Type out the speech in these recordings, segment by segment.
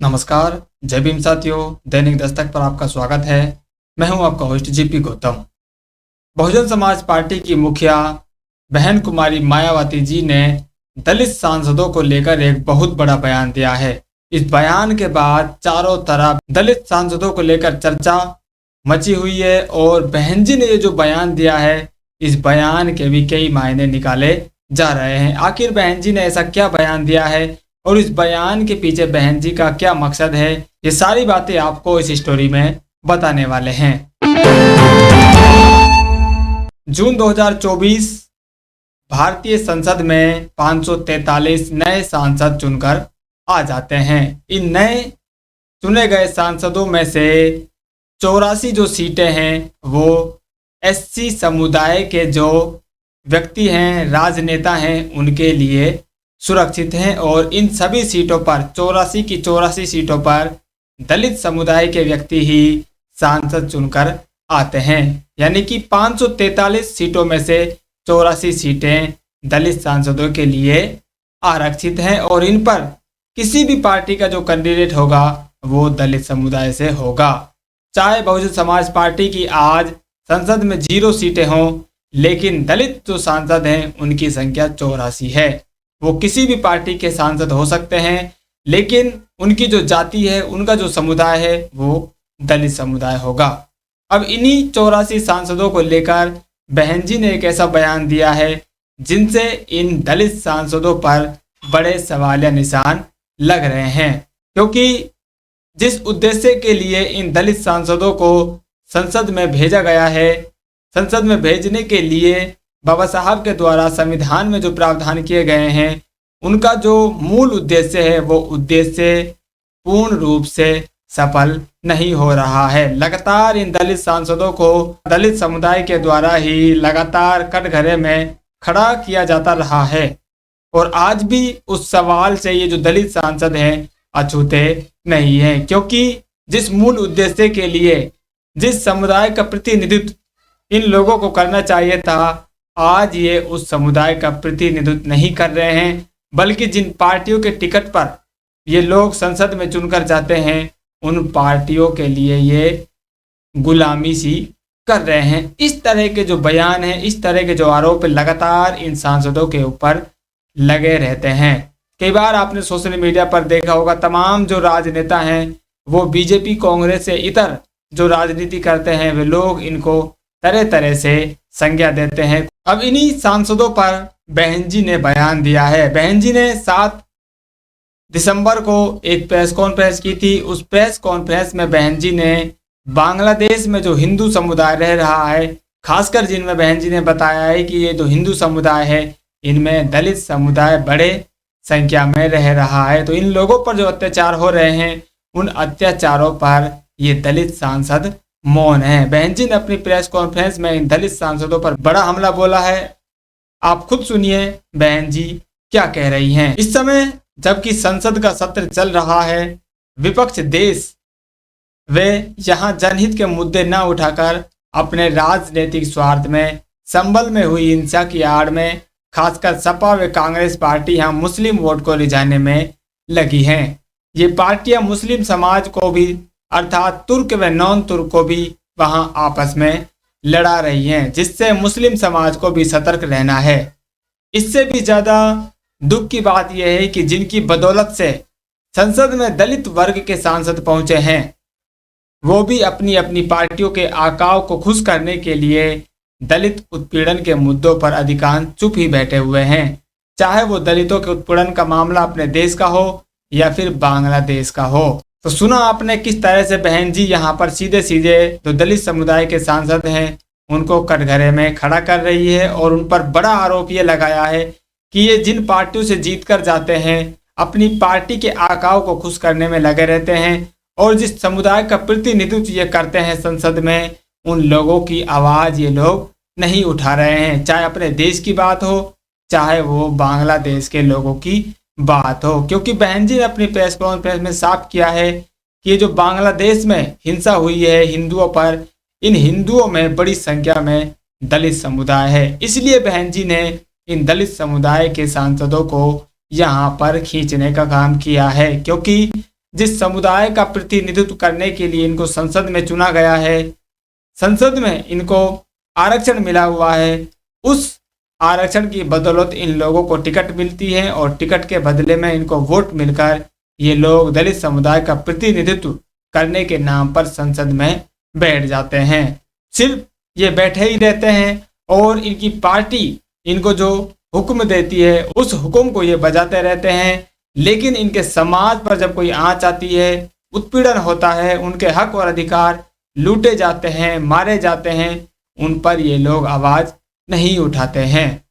नमस्कार, जय भीम साथियों। दैनिक दस्तक पर आपका स्वागत है। मैं हूं आपका host GP Gautam. Bahujan Samaj party की मुखिया बहन कुमारी मायावती जी ने दलित सांसदों को लेकर एक बहुत बड़ा बयान दिया है। इस बयान के बाद चारों तरफ दलित सांसदों को लेकर चर्चा मची हुई है और बहन जी ने ये जो बयान दिया है, इस बयान के भी कई मायने निकाले जा रहे हैं। आखिर बहन जी ने ऐसा क्या बयान दिया है और इस बयान के पीछे बहन जी का क्या मकसद है, ये सारी बातें आपको इस स्टोरी में बताने वाले हैं। जून 2024 भारतीय संसद में 543 नए सांसद चुनकर आ जाते हैं। इन नए चुने गए सांसदों में से 84 जो सीटें हैं वो एससी समुदाय के जो व्यक्ति हैं, राजनेता हैं, उनके लिए सुरक्षित हैं और इन सभी सीटों पर 84 की 84 सीटों पर दलित समुदाय के व्यक्ति ही सांसद चुनकर आते हैं। यानी कि 543 सीटों में से 84 सीटें दलित सांसदों के लिए आरक्षित हैं और इन पर किसी भी पार्टी का जो कैंडिडेट होगा वो दलित समुदाय से होगा। चाहे बहुजन समाज पार्टी की आज संसद में 0 सीटें हों, लेकिन दलित जो सांसद हैं उनकी संख्या 84 है। वो किसी भी पार्टी के सांसद हो सकते हैं, लेकिन उनकी जो जाति है, उनका जो समुदाय है, वो दलित समुदाय होगा। अब इन्हीं 84 सांसदों को लेकर बहन जी ने एक ऐसा बयान दिया है जिनसे इन दलित सांसदों पर बड़े सवालिया निशान लग रहे हैं, क्योंकि जिस उद्देश्य के लिए इन दलित सांसदों को संसद में भेजा गया है, संसद में भेजने के लिए बाबा साहब के द्वारा संविधान में जो प्रावधान किए गए हैं, उनका जो मूल उद्देश्य है वो उद्देश्य पूर्ण रूप से सफल नहीं हो रहा है। लगातार इन दलित सांसदों को दलित समुदाय के द्वारा ही लगातार कटघरे में खड़ा किया जाता रहा है और आज भी उस सवाल से ये जो दलित सांसद हैं अछूते नहीं हैं, क्योंकि जिस मूल उद्देश्य के लिए जिस समुदाय का प्रतिनिधित्व इन लोगों को करना चाहिए था, आज ये उस समुदाय का प्रतिनिधित्व नहीं कर रहे हैं, बल्कि जिन पार्टियों के टिकट पर ये लोग संसद में चुनकर जाते हैं, उन पार्टियों के लिए ये गुलामी सी कर रहे हैं। इस तरह के जो बयान हैं, इस तरह के जो आरोप लगातार इन सांसदों के ऊपर लगे रहते हैं। कई बार आपने सोशल मीडिया पर देखा होगा, तमाम जो राजनेता हैं वो बीजेपी, कांग्रेस से इतर जो राजनीति करते हैं, वे लोग इनको तरह तरह से संज्ञा देते हैं। अब इन्हीं सांसदों पर बहन जी ने बयान दिया है। बहन जी ने 7 दिसंबर को एक प्रेस कॉन्फ्रेंस की थी। उस प्रेस कॉन्फ्रेंस में बहन जी ने बांग्लादेश में जो हिंदू समुदाय रह रहा है, खासकर जिनमें बहन जी ने बताया है कि ये जो हिंदू समुदाय है, इनमें दलित समुदाय बड़े संख्या में रह रहा है, तो इन लोगों पर जो अत्याचार हो रहे हैं, उन अत्याचारों पर ये दलित सांसद मौन है। बहन जी ने अपनी प्रेस कॉन्फ्रेंस में इन दलित सांसदों पर बड़ा हमला बोला है। आप खुद सुनिए बहन जी क्या कह रही हैं। इस समय जबकि संसद का सत्र चल रहा है, विपक्ष देश वे यहाँ जनहित के मुद्दे न उठाकर अपने राजनीतिक स्वार्थ में संभल में हुई हिंसा की आड़ में खासकर सपा व कांग्रेस पार्टी यहाँ मुस्लिम वोट को रिझाने में लगी हैं। ये पार्टियां मुस्लिम समाज को भी अर्थात तुर्क व नॉन तुर्क को भी वहां आपस में लड़ा रही हैं, जिससे मुस्लिम समाज को भी सतर्क रहना है। इससे भी ज़्यादा दुख की बात यह है कि जिनकी बदौलत से संसद में दलित वर्ग के सांसद पहुंचे हैं, वो भी अपनी अपनी पार्टियों के आकाओं को खुश करने के लिए दलित उत्पीड़न के मुद्दों पर अधिकांश चुप ही बैठे हुए हैं, चाहे वो दलितों के उत्पीड़न का मामला अपने देश का हो या फिर बांग्लादेश का हो। तो सुना आपने किस तरह से बहन जी यहाँ पर सीधे सीधे जो दलित समुदाय के सांसद हैं उनको कटघरे में खड़ा कर रही है और उन पर बड़ा आरोप ये लगाया है कि ये जिन पार्टियों से जीत कर जाते हैं, अपनी पार्टी के आकाओं को खुश करने में लगे रहते हैं और जिस समुदाय का प्रतिनिधित्व ये करते हैं संसद में, उन लोगों की आवाज़ ये लोग नहीं उठा रहे हैं, चाहे अपने देश की बात हो, चाहे वो बांग्लादेश के लोगों की बात हो। क्योंकि बहन जी ने अपनी प्रेस कॉन्फ्रेंस में साफ किया है कि ये जो बांग्लादेश में हिंसा हुई है हिंदुओं पर, इन हिंदुओं में बड़ी संख्या में दलित समुदाय है। इसलिए बहन जी ने इन दलित समुदाय के सांसदों को यहाँ पर खींचने का काम किया है, क्योंकि जिस समुदाय का प्रतिनिधित्व करने के लिए इनको संसद में चुना गया है, संसद में इनको आरक्षण मिला हुआ है, उस आरक्षण की बदौलत इन लोगों को टिकट मिलती है और टिकट के बदले में इनको वोट मिलकर ये लोग दलित समुदाय का प्रतिनिधित्व करने के नाम पर संसद में बैठ जाते हैं। सिर्फ ये बैठे ही रहते हैं और इनकी पार्टी इनको जो हुक्म देती है उस हुक्म को ये बजाते रहते हैं, लेकिन इनके समाज पर जब कोई आंच आती है, उत्पीड़न होता है, उनके हक और अधिकार लूटे जाते हैं, मारे जाते हैं, उन पर ये लोग आवाज नहीं उठाते हैं।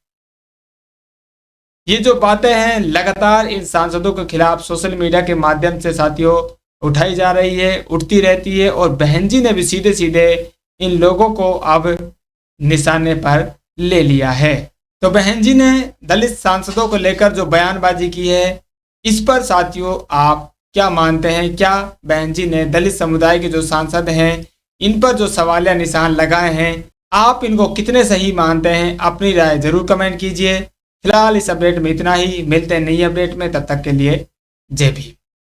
ये जो बातें हैं लगातार इन सांसदों के खिलाफ सोशल मीडिया के माध्यम से साथियों उठाई जा रही है, उठती रहती है और बहन जी ने भी सीधे सीधे इन लोगों को अब निशाने पर ले लिया है। तो बहन जी ने दलित सांसदों को लेकर जो बयानबाजी की है, इस पर साथियों आप क्या मानते हैं? क्या बहन जी ने दलित समुदाय के जो सांसद हैं इन पर जो सवालिया निशान लगाए हैं, आप इनको कितने सही मानते हैं? अपनी राय जरूर कमेंट कीजिए। फिलहाल इस अपडेट में इतना ही, मिलते हैं नई अपडेट में, तब तक के लिए जय भीम।